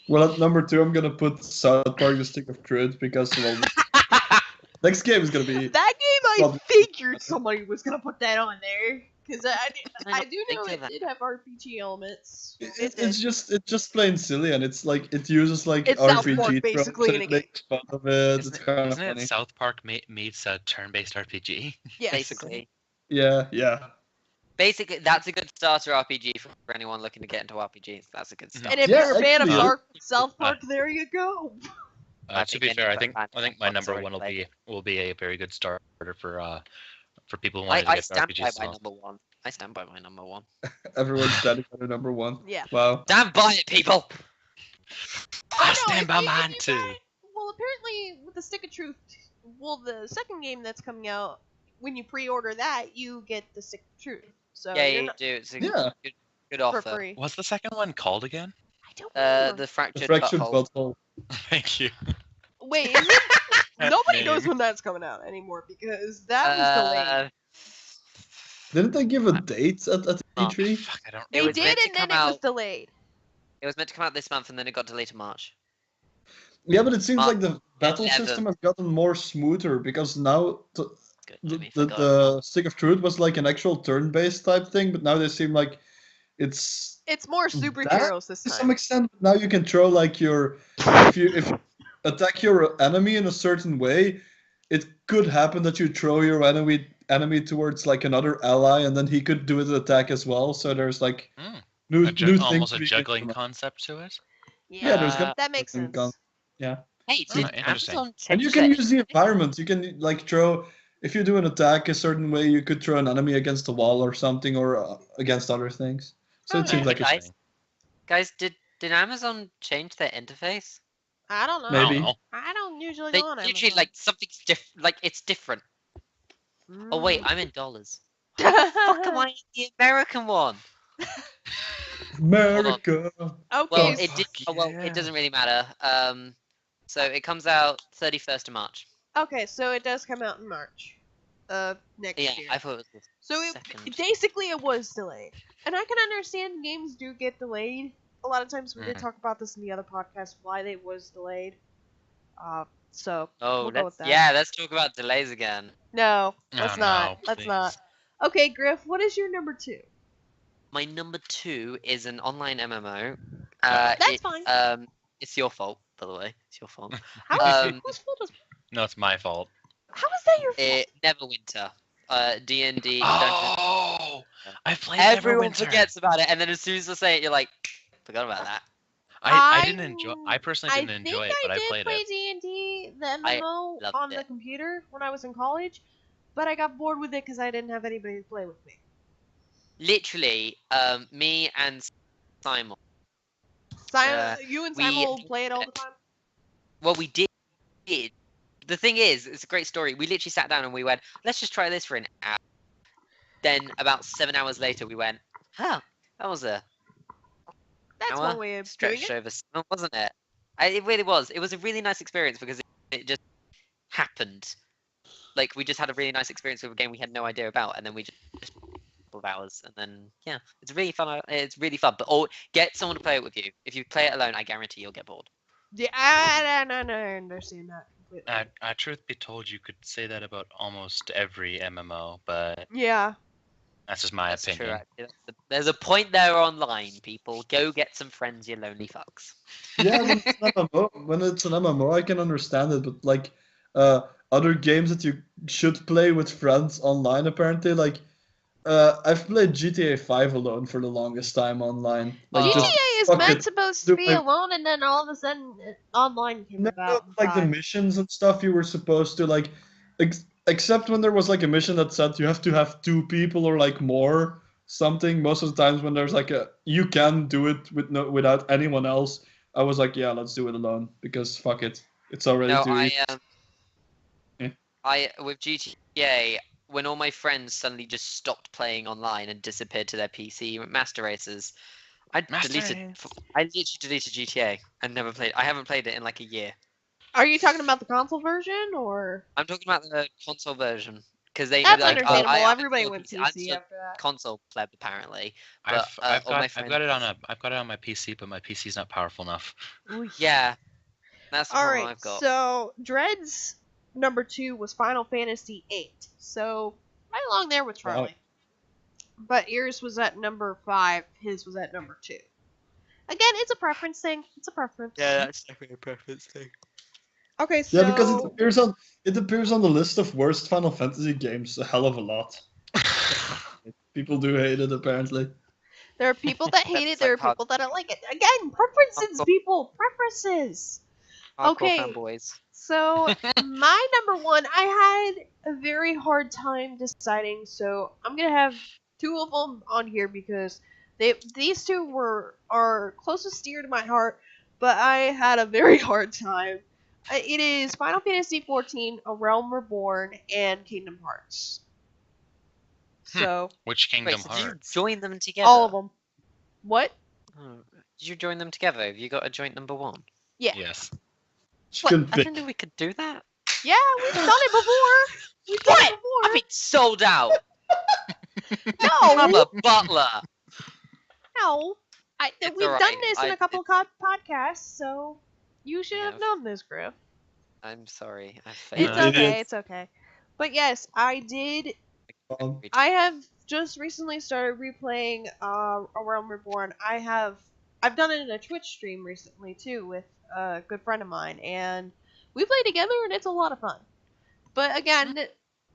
Well, at number 2, I'm gonna put South Park: The Stick of Truth because well, next game is gonna be. That game, I Well, figured somebody was gonna put that on there because I not do think know of it that? did have RPG elements. It's just plain silly, and it's like it uses like It's South RPG Park, tropes basically, and in a it game. makes fun of it. Isn't It's it, kind of isn't it funny. South Park meets a turn-based RPG? Yes. Basically, Yeah. that's a good starter RPG for anyone looking to get into RPGs. That's a good start. And if Yeah, you're a fan of actually, South Park, there you go. To be fair, I think my number already one played will be a very good starter for people who want to I get stand RPGs by as my well. number 1. I stand by my number 1. Everyone's standing on their number 1. Yeah. Wow. Stand by it, people. I no, stand if by you- if mine you too. buy- Well, apparently with the Stick of Truth, well, the second game that's coming out, when you pre-order that, you get the Stick of Truth. So Yeah, you're you not do. It's a Yeah. good for offer. free. What's the second one called again? I don't remember. The The fractured, fractured butthole. butthole. Thank you. Wait, is it? That Nobody name. knows when that's coming out anymore because that was delayed. Didn't they give a date at Oh, E3? Fuck, I don't. They was did, meant to and then come it was out- delayed. It was meant to come out this month, and then it got delayed to March. Yeah, but it seems Mark like the battle 11. system has gotten more smoother because now Good. the, Jimmy the, forgot. the Stick of Truth was like an actual turn-based type thing, but now they seem like it's It's more That superheroes this to some time. extent. Now you can throw like your if you attack your enemy in a certain way, it could happen that you throw your enemy towards like another ally, and then he could do the attack as well. So there's like Hmm. new things. Almost a to be juggling implemented. concept to it. Yeah, there's Uh, gonna that makes juggling sense. Yeah, Hey, Oh, did interesting. Amazon and you change can that? use the environment. You can like throw if you do an attack a certain way. You could throw an enemy against a wall or something, or against other things. So Oh, it seems like it's interesting. Guys, did Amazon change their interface? I don't know. I don't Maybe. know. I don't usually They go on literally Amazon. like something's different. Like it's different. Oh wait, Mm. I'm in dollars. Fuck, am I in the American one? America. Okay, Well, so- it did. Fuck Well, yeah. it doesn't really matter. So it comes out 31st of March. okay, so it does come out in March. Next Yeah, year. I thought it was the So second. basically, it was delayed, and I can understand games do get delayed. A lot of times, we did Mhm. talk about this in the other podcast why they was delayed. So Oh, we'll go with that. let's talk about delays again. no, let's Oh, not. no, Let's please. not. Okay, Griff, what is your number 2? My number 2 is an online MMO. That's fine. It's your fault, by the way. It's your fault. How Um, whose fault is? No, it's my fault. How is that your fault? Neverwinter. D&D. Oh, I played Everyone Neverwinter. forgets about it, and then as soon as I say it, you're like, forgot about that. I didn't enjoy. I personally I didn't think enjoy it, but I I did played play it. D&D, the I MMO, loved on it. the computer when I was in college, but I got bored with it because I didn't have anybody to play with me. Literally, me and Simon. You and we- Simon play it all the time? Well, we did. The thing is, it's a great story. We literally sat down and we went, let's just try this for an hour. Then about 7 hours later, we went, huh, that was a That's hour one way of doing stretched it. over 7, wasn't it? It really was. It was a really nice experience because it just happened. Like, we just had a really nice experience with a game we had no idea about, and then we just couple of hours, and then yeah, it's really fun. It's really fun, but get someone to play it with you. If you play it alone, I guarantee you'll get bored. Yeah, I understand that completely. Truth be told, you could say that about almost every MMO, but Yeah. that's just my That's true. opinion. Actually. There's a point there online, people. Go get some friends, you lonely fucks. Yeah, when it's an MMO, I can understand it, but like other games that you should play with friends online, apparently, like I've played GTA 5 alone for the longest time online. Like Oh. just GTA is fuck meant it. supposed Do to be my- alone, and then all of a sudden, online came No, about. like the missions and stuff you were supposed to like, except when there was like a mission that said you have to have 2 people or like more something. Most of the times when there's like you can do it without anyone else. I was like, yeah, let's do it alone because fuck it, it's already No, too easy. with GTA Yay! When all my friends suddenly just stopped playing online and disappeared to their PC master races, Master Race. I literally deleted GTA and never played. I haven't played it in like a year. Are you talking about the console version or? I'm talking about the console version because they That's like understandable. I'm Everybody still a went PC. I'm PC still after that. a console pleb apparently, but I've all my got friends. I've got it on my PC, but my PC's not powerful enough. Ooh. Yeah, that's the All problem right. I've got. So Dread's number 2 was Final Fantasy VIII. So right along there with Charlie. Wow. But yours was at number 5. His was at number 2. Again, it's a preference thing. It's a preference. that's definitely a preference thing. Okay, so Yeah, because it appears on the list of worst Final Fantasy games a hell of a lot. People do hate it apparently. there are people that hate it. That's There are like people that like it. Again, preferences, Hardcore- people. Preferences. Hardcore Okay. fanboys. So my number 1, I had a very hard time deciding. So I'm gonna have 2 of them on here because these 2 are closest dear to my heart, but I had a very hard time. It is Final Fantasy XIV, A Realm Reborn, and Kingdom Hearts. So Which Kingdom Wait, so did you Hearts? join them together? all of them. What? Oh, did you join them together? Have you got a joint number 1? Yeah. Yes. Just What? couldn't I pick. didn't know we could do that. Yeah, we've done it before. We've done it I've been sold out. before. I'm No, a butler. no. It's We've alright, done this in I- a couple of podcasts, so you should We have have. known this, Griff. I'm sorry. I It's failed. It okay. is. It's okay. But yes, I did. Um, I have just recently started replaying A Realm Reborn. I've done it in a Twitch stream recently too with a good friend of mine, and we play together, and it's a lot of fun. But again,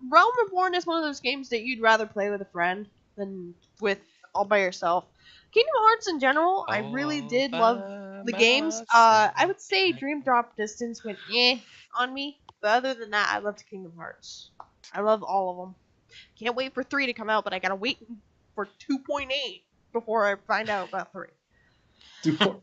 Realm Reborn is one of those games that you'd rather play with a friend than with all by yourself. Kingdom Hearts in general, I really did love the games. I would say Dream Drop Distance went on me, but other than that, I loved Kingdom Hearts. I love all of them. Can't wait for 3 to come out, but I gotta wait for 2.8 before I find out about 3. 2.8.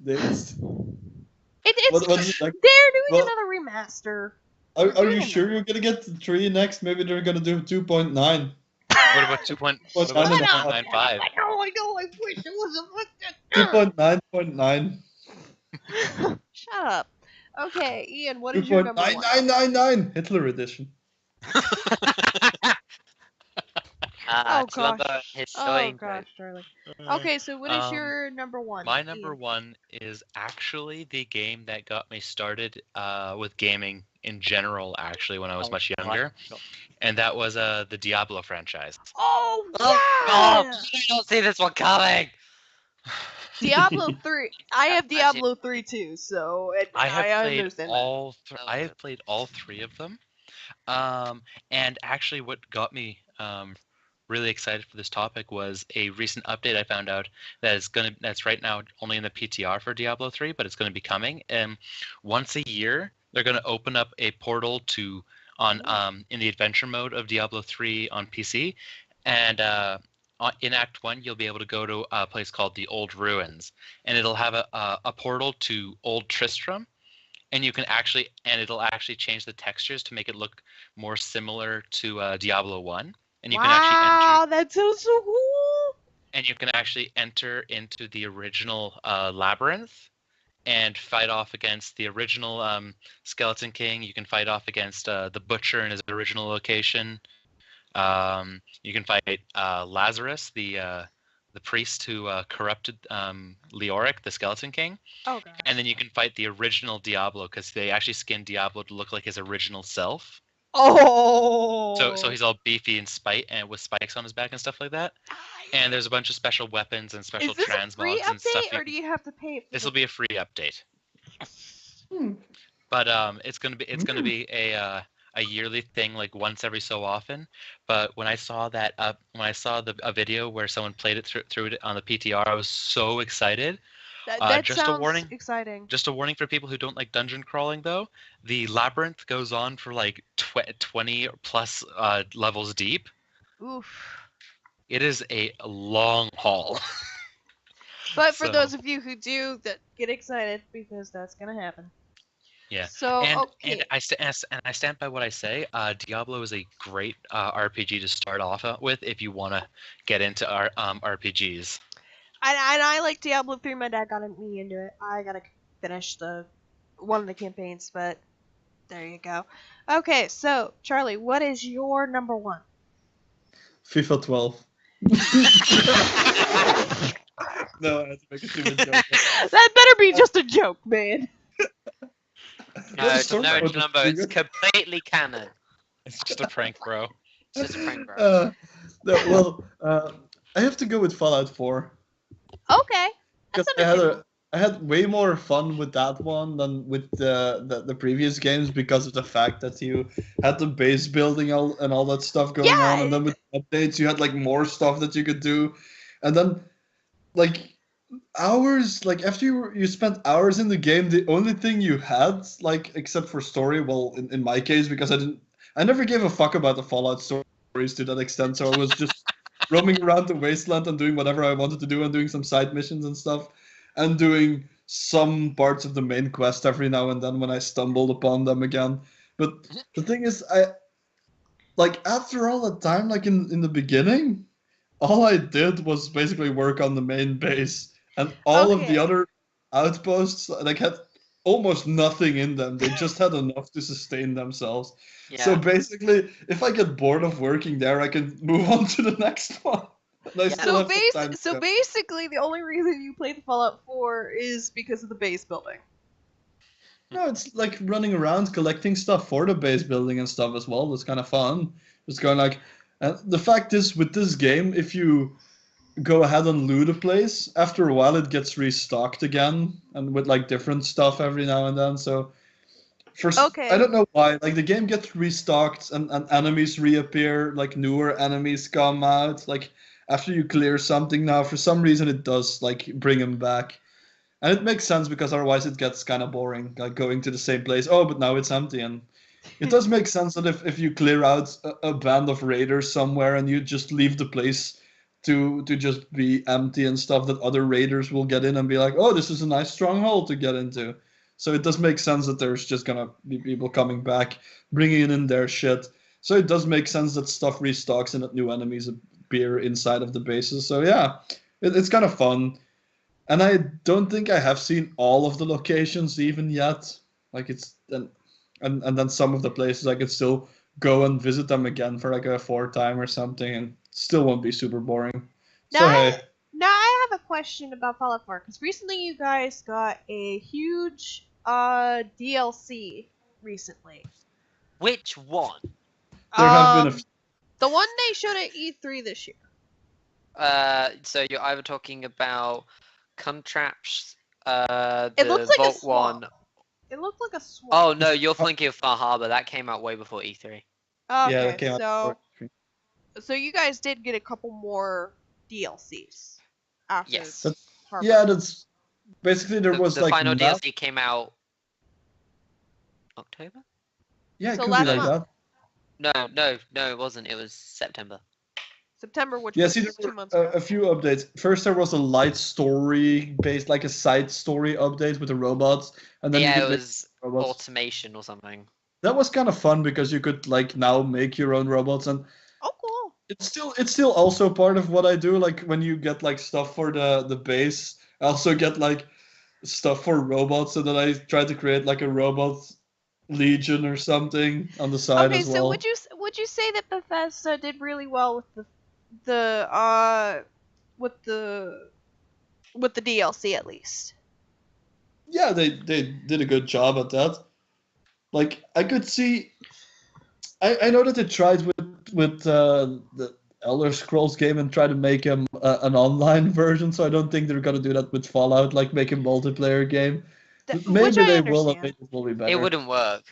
It's What's it like? they're doing Well- another remaster. Are doing you it sure now. you're gonna get to 3 next? Maybe they're gonna do 2.9. What about 2. What What's about happening? 2.95? I know. I wish it wasn't like that. 2.9.9. Shut up. Okay, Ian, what is your number 1? 2.9999 Hitler edition. Oh, Slumber gosh. his Oh joint. gosh, Charlie. Okay, so what is your number 1? My number Ian? 1 is actually the game that got me started with gaming in general, actually, when I was Oh, much right. younger. And that was the Diablo franchise. Oh Oh, yeah! did I not see this one coming? Diablo 3. I have Actually- Diablo 3 too, so I have played understand that. all. I have played all 3 of them. And actually, what got me really excited for this topic was a recent update I found out that's right now only in the PTR for Diablo 3, but it's going to be coming. Once a year, they're going to open up a portal to in the adventure mode of Diablo 3 on PC, and in Act 1 you'll be able to go to a place called the Old Ruins, and it'll have a portal to Old Tristram, and it'll actually change the textures to make it look more similar to Diablo 1, and you can actually enter. Wow, that sounds so cool! And you can actually enter into the original labyrinth and fight off against the original Skeleton King. You can fight off against the Butcher in his original location. You can fight Lazarus, the priest who corrupted Leoric, the Skeleton King. Oh god. And then you can fight the original Diablo, because they actually skinned Diablo to look like his original self. Oh. So he's all beefy and with spikes on his back and stuff like that. And there's a bunch of special weapons and special Is this a transmods free and stuff. update, or do you have to pay for This will be a free update. Hmm. But it's gonna be a yearly thing, like once every so often. But when I saw a video where someone played it through it on the PTR, I was so excited. That just a sounds warning. exciting. Just a warning for people who don't like dungeon crawling, though. The labyrinth goes on for like 20 plus levels deep. Oof. It is a long haul. But for So- those of you who do, get excited because that's gonna happen. Yeah, So and okay. I stand by what I say. Diablo is a great RPG to start off with if you want to get into RPGs. And I like Diablo 3. My dad got me into it. I gotta finish the one of the campaigns, but there you go. Okay, so Charlie, what is your number one? FIFA 12. No, I had to make a stupid joke. That better be just a joke, man. Well, the No, story no, mode was Columbo, pretty it's good. completely canon. It's just a prank, bro. It's just a prank, bro. No, well, I have to go with Fallout 4 Okay, that's because understandable. I had way more fun with that one than with the previous games because of the fact that you had the base building and all that stuff going on, and Yeah, then with updates you had like more stuff that you could do, and then like hours like after you spent hours in the game, the only thing you had like except for story, well in my case because I never gave a fuck about the Fallout stories to that extent, so I was just roaming around the wasteland and doing whatever I wanted to do and doing some side missions and stuff and doing some parts of the main quest every now and then when I stumbled upon them again. But the thing is, I like after all that time, like in the beginning, all I did was basically work on the main base, and all of the okay. other outposts like had almost nothing in them. They just had enough to sustain themselves. So Yeah. basically, if I get bored of working there, I can move on to the next one. And I Yeah. still have some time to So go. basically, the only reason you played Fallout 4 is because of the base building. No, it's like running around collecting stuff for the base building and stuff as well. That's kind of fun. Just going like, the fact is with this game, if you go ahead and loot a place, after a while it gets restocked again and with like different stuff every now and then. So I Okay. don't know why, like the game gets restocked and enemies reappear, like newer enemies come out. Like after you clear something now, for some reason it does like bring them back. And it makes sense because otherwise it gets kind of boring, like going to the same place. Oh, but now it's empty. And it does make sense that if you clear out a band of raiders somewhere and you just leave the place to just be empty and stuff, that other raiders will get in and be like, oh, this is a nice stronghold to get into. So it does make sense that there's just gonna be people coming back, bringing in their shit. So it does make sense that stuff restocks and that new enemies appear inside of the bases. So yeah, it's kind of fun. And I don't think I have seen all of the locations even yet. Like and then some of the places I could still go and visit them again for like a fourth time or something, and still won't be super boring. Now So I hey, now I have a question about Fallout 4 because recently you guys got a huge DLC recently. Which one? there have been a The one they showed at E3 this year. So you're either talking about Contrapts, It looked the like a Vault swamp. one. It looked like a swamp. Oh no, you're thinking of Far Harbor. That came out way before E3. yeah that Okay, came out. so you guys did get a couple more DLCs after Yes. That's Harbor. yeah, that's basically there was The like final map. DLC came out October? Yeah, it So could be last like month. that. No, it wasn't. It was September. September, which Yeah, was see, there 2 were months ago. a few updates. First, there was a light story based, like a side story update with the robots, and then you Yeah, could it make was robots. automation or something. That was kind of fun because you could like now make your own robots, and Oh, cool. it's still also part of what I do. Like when you get like stuff for the base, I also get like stuff for robots, so that I try to create like a robot legion or something on the side Okay, as so well. would you say that Bethesda did really well with the with the with the DLC at least? Yeah, they did a good job at that. Like I could see, I know that they tried with the Elder Scrolls game and try to make him an online version. So I don't think they're gonna do that with Fallout, like make a multiplayer game. But Which maybe I they will, and understand. maybe it will be It better. wouldn't work.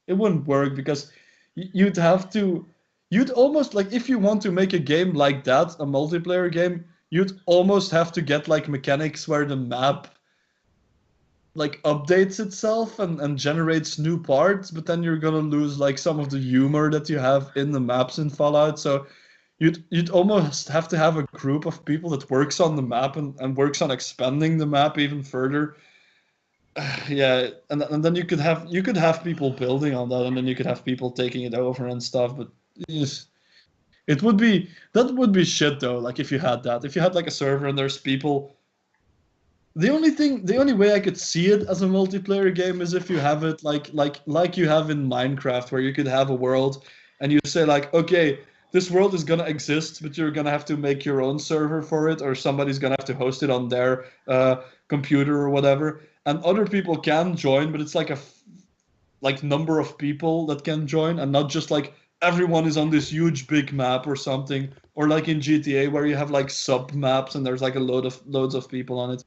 It wouldn't work because you'd have to, you'd almost like if you want to make a game like that, a multiplayer game, you'd almost have to get like mechanics where the map like updates itself and generates new parts, but then you're gonna lose like some of the humor that you have in the maps in Fallout. So you'd almost have to have a group of people that works on the map and works on expanding the map even further. Yeah, and then you could have people building on that, and then you could have people taking it over and stuff. But yes, that would be shit though. Like if you had that, if you had like a server and there's people. The only way I could see it as a multiplayer game is if you have it like you have in Minecraft, where you could have a world and you say like, okay, this world is gonna exist, but you're gonna have to make your own server for it, or somebody's gonna have to host it on their computer or whatever, and other people can join, but it's like like number of people that can join, and not just like everyone is on this huge big map or something, or like in GTA where you have like sub maps and there's like a loads of people on it.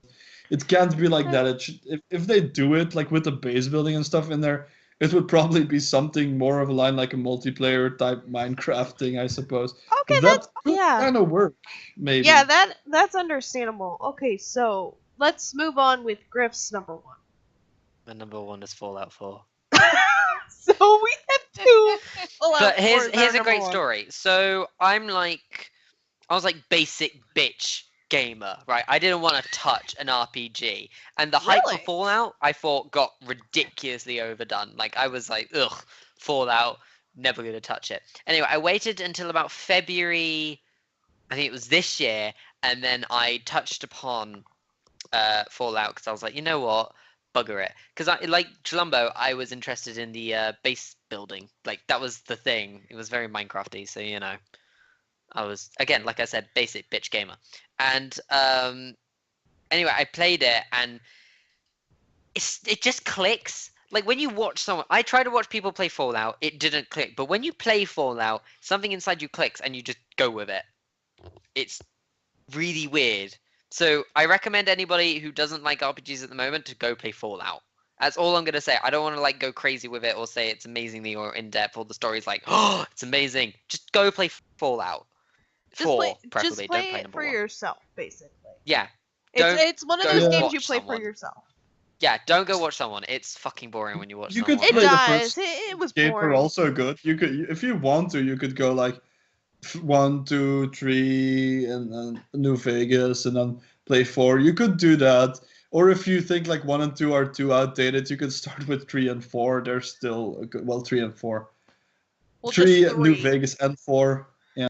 It can't be like that. It should, if they do it like with the base building and stuff in there, it would probably be something more of a line like a multiplayer type Minecraft thing, I suppose. Okay, That could yeah. kind of work, maybe. Yeah, that's understandable. Okay, so let's move on with Griff's number one. My number one is Fallout 4. So we have two. But here's a great story. So I was like basic bitch gamer, right? I didn't want to touch an RPG, and the hype Really? for Fallout I thought got ridiculously overdone. Like I was like, ugh, Fallout, never gonna touch it. Anyway, I waited until about February, I think it was this year, and then I touched upon Fallout because I was like, you know what, bugger it. Because I like Chilumbo, I was interested in the base building. Like that was the thing. It was very Minecrafty, so you know, I was again, like I said, basic bitch gamer. And anyway, I played it, and it just clicks. Like when you watch someone, I try to watch people play Fallout, it didn't click. But when you play Fallout, something inside you clicks, and you just go with it. It's really weird. So I recommend anybody who doesn't like RPGs at the moment to go play Fallout. That's all I'm gonna say. I don't want to like go crazy with it or say it's amazingly or in depth or the story's like, oh, it's amazing. Just go play Fallout. Preferably. Just play Don't play it number for one. yourself, basically. Yeah. Don't It's one of go those games watch you play someone. for yourself. Yeah, don't go watch someone. It's fucking boring when you watch You someone. could It play the does. first It was games are boring. also good. You could, if you want to, you could go like 1, 2, 3, and then New Vegas, and then play 4. You could do that. Or if you think like 1 and 2 are too outdated, you could start with 3 and 4. They're still a good, well, 3 and 4. Well, 3 just New 3. Vegas and 4. Yeah,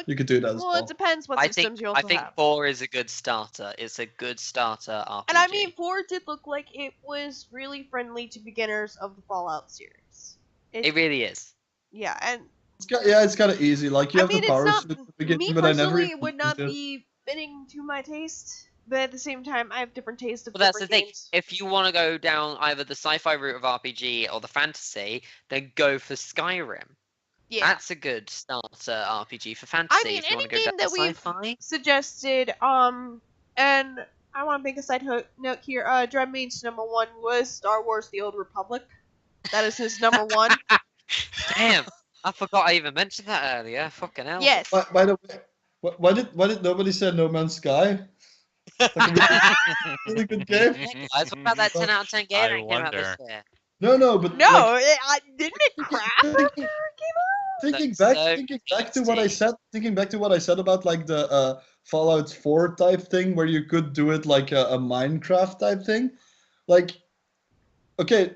you could do that as Well, well. it depends what I systems think you also have. 4 is a good starter. It's a good starter RPG. And I mean, 4 did look like it was really friendly to beginners of the Fallout series. it really is. Yeah, and It's kind of easy. Like you I have mean, the power it's suit not at the beginning, me but I never personally. even It would not used it. be fitting to my taste, but at the same time, I have different tastes of Well, that's the different thing. games. If you want to go down either the sci-fi route of RPG or the fantasy, then go for Skyrim. Yeah, That's a good starter RPG for fantasy. I mean, if you want any to go game down that we've sci-fi. suggested. And I want to make a side note here. Dreadmain's number 1 was Star Wars: The Old Republic. That is his number 1. Damn, I forgot I even mentioned that earlier. Fucking hell. Yes. By the way, why did nobody say No Man's Sky? Like a really good game. Guys, what about that 10 out of 10 game I that came out this wonder. year? No, but No, like, didn't it crap after it came out? thinking That's back, so thinking back to what I said, about like the Fallout 4 type thing, where you could do it like a Minecraft type thing. Like, okay,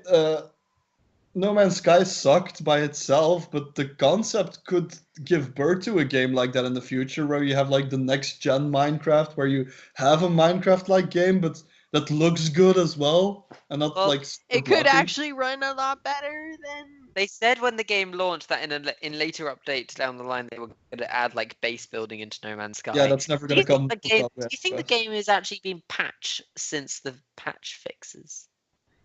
No Man's Sky sucked by itself, but the concept could give birth to a game like that in the future, where you have like the next gen Minecraft, where you have a Minecraft like game, but that looks good as well, and not Well, like It could blocky. actually run a lot better than. They said when the game launched that in later updates down the line they were going to add like base building into No Man's Sky. Yeah, that's never Do gonna you think come. the game? up Do yet, you think the but game has actually been patched since the patch fixes?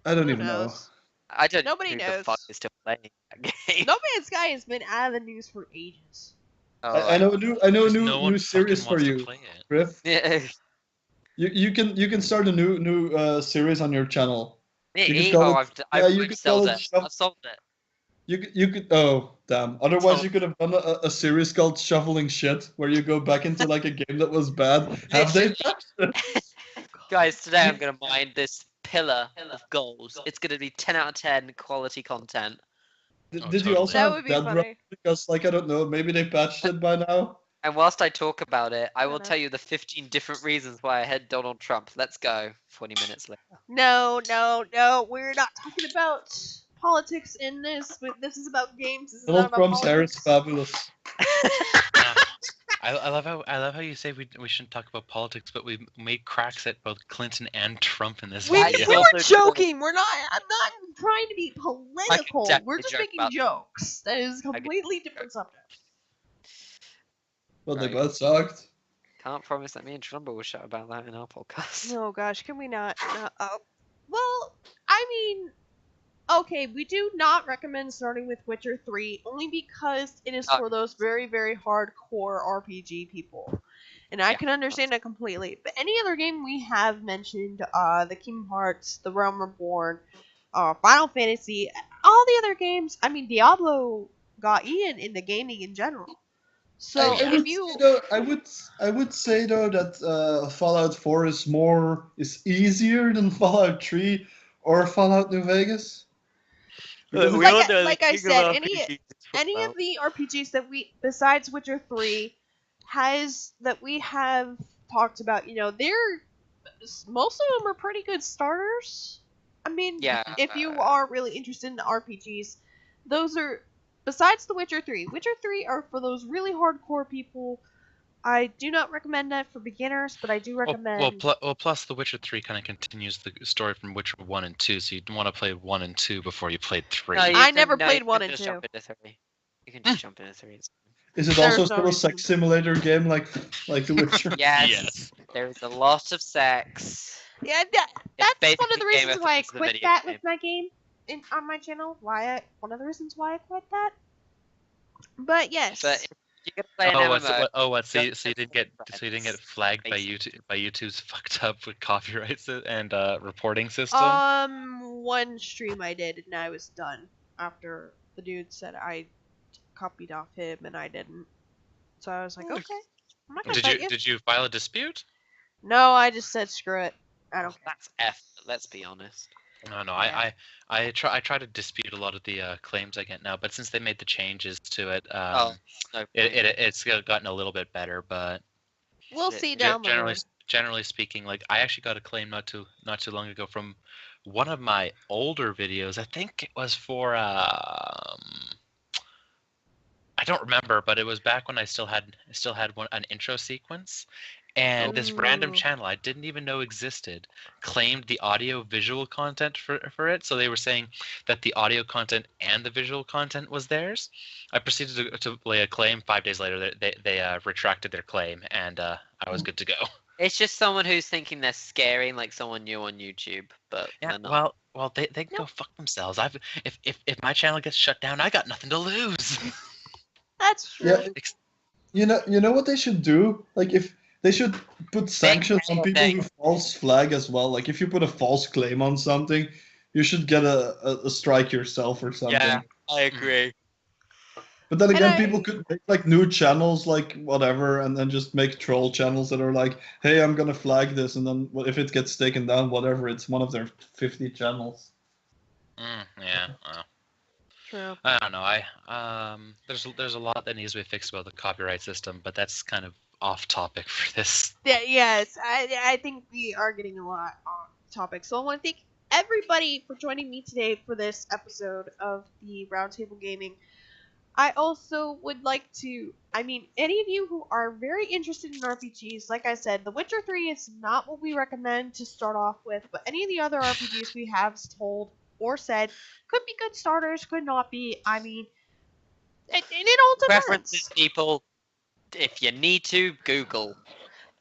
I don't Who even know. knows? I don't. Nobody know who knows. the fuck is still playing that game. No Man's Sky has been out of the news for ages. Oh, I know a new a Because new no one new series fucking for wants to you, play it. Griff. Yeah. You can start a new series on your channel. You could Yeah, call oh, it- I've yeah, you root could call sold it it. Shove- I've sold it. You could oh damn. Otherwise So- you could have done a series called Shoveling Shit, where you go back into like a game that was bad. Have they patched it? Guys, today I'm gonna mine this pillar of gold. It's gonna be 10 out of 10 quality content. Did Oh, you totally. also That have would be Dead funny. Run? Because like I don't know, maybe they patched it by now. And whilst I talk about it, I will Shut up. tell you the 15 different reasons why I had Donald Trump. Let's go. 40 minutes later. No, we're not talking about politics in this. This is about games. This is not Donald about Trump's hair is politics. fabulous. I love how you say we shouldn't talk about politics, but we made cracks at both Clinton and Trump in this We video. were also joking. We're not. I'm not trying to be political. definitely We're just joke making about them. jokes. That is a completely different subject. But they Right. both sucked. Can't promise that me and Trumbo will shout about that in our podcast. Oh gosh, can we not? Well, I mean, okay, we do not recommend starting with Witcher 3 only because it is for those very, very hardcore RPG people. And I Yeah. can understand that completely. But any other game we have mentioned, the Kingdom Hearts, The Realm Reborn, Final Fantasy, all the other games, I mean, Diablo got Ian into gaming in general. So Oh, yeah. if you... I would say though that Fallout 4 is easier than Fallout 3 or Fallout New Vegas. Because We it's- all know like the I king of said, RPGs is any Fallout. of the RPGs that we, besides Witcher 3, that we have talked about, most of them are pretty good starters. I mean, Yeah. if you are really interested in the RPGs, those are, besides the Witcher 3. Witcher 3 are for those really hardcore people. I do not recommend that for beginners, but I do recommend... Plus The Witcher 3 kind of continues the story from Witcher 1 and 2, so you'd want to play 1 and 2 before you played 3. No, you I can- never no, played you 1 can and just 2. jump into 3. You can just jump into 3. Is it There's also no still a reason. sex simulator game like The Witcher? Yes. Yes. There is a lot of sex. Yeah, It's that's one of basically the reasons Game of why I Thrones, the quit video that game. with my game on my channel. One of the reasons why I quit that. But yes, But if you can play an MMO. So you just didn't get flagged by YouTube's fucked up with copyrights and reporting system? one stream I did and I was done after the dude said I copied off him and I didn't. So I was like, okay, I'm not gonna fight you. Did you file a dispute? No, I just said screw it. I don't care. That's F. Let's be honest. No, Yeah. I try to dispute a lot of the claims I get now, but since they made the changes to it, No. it's gotten a little bit better. But We'll Shit. see down the road. generally speaking, like I actually got a claim not too long ago from one of my older videos. I think it was for I don't remember, but it was back when I still had an intro sequence. And this random Ooh. channel I didn't even know existed claimed the audio visual content for it. So they were saying that the audio content and the visual content was theirs. I proceeded to lay a claim. 5 days later, they retracted their claim, and I was good to go. It's just someone who's thinking they're scary, like someone new on YouTube, but Yeah, they're not. well, they can go fuck themselves. If my channel gets shut down, I got nothing to lose. That's true. Yeah, you know what they should do? Like if they should put sanctions on people who false flag as well. Like if you put a false claim on something, you should get a strike yourself or something. Yeah, I agree. But then And again, I- people could make like new channels, like whatever, and then just make troll channels that are like, "Hey, I'm gonna flag this," and then if it gets taken down, whatever, it's one of their 50 channels. Yeah. Well, True. I don't know. There's a lot that needs to be fixed about the copyright system, but that's kind of off topic for this. Yeah, yes, I think we are getting a lot on topic. So I want to thank everybody for joining me today for this episode of the Roundtable Gaming. I also would like to, any of you who are very interested in RPGs, like I said, The Witcher 3 is not what we recommend to start off with, but any of the other RPGs we have told or said could be good starters, could not be. It all depends. Preferences, people. If you need to, Google.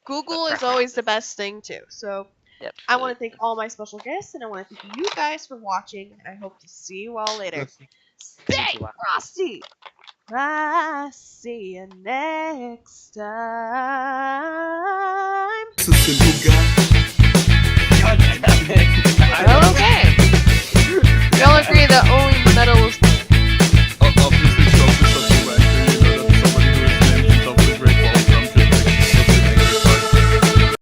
Google is always the best thing too. So Yep. I want to thank all my special guests, and I want to thank you guys for watching. And I hope to see you all later. Thank Stay you. frosty. I'll see you next time. It's a simple guy. God damn it. Okay.